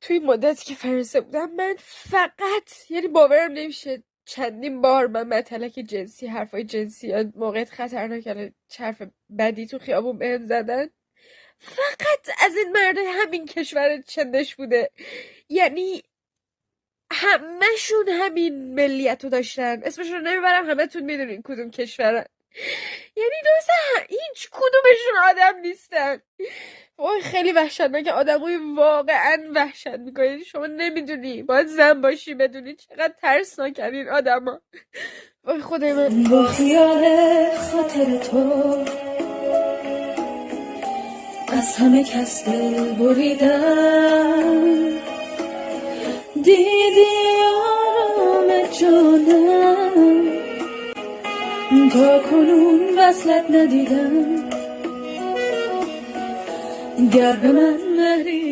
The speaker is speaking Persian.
توی مدتی که فرانسه بودم من فقط یعنی باورم نمیشه چندین بار من متلک جنسی حرفای جنسی یا موقعیت خطرناک حرف بدی تو خیابون بهم زدن فقط از این مرد همین کشور چندش بوده. یعنی همه‌شون همین ملیت رو داشتن، اسمشون رو نمیبرم، همه‌تون میدونین کدوم کشورن. یعنی هیچ کدومشون آدم نیستن. وای خیلی وحشتناکه، آدمای واقعا وحشت میکنین. شما نمیدونی باید زن باشی بدونی چقدر ترسناکن این آدما. وای خدای من. با خیال خاطر تو از همه کس دل بریدم، دیدی آرام جانم، تا کنون وصلت ندیدم. گر به من مهری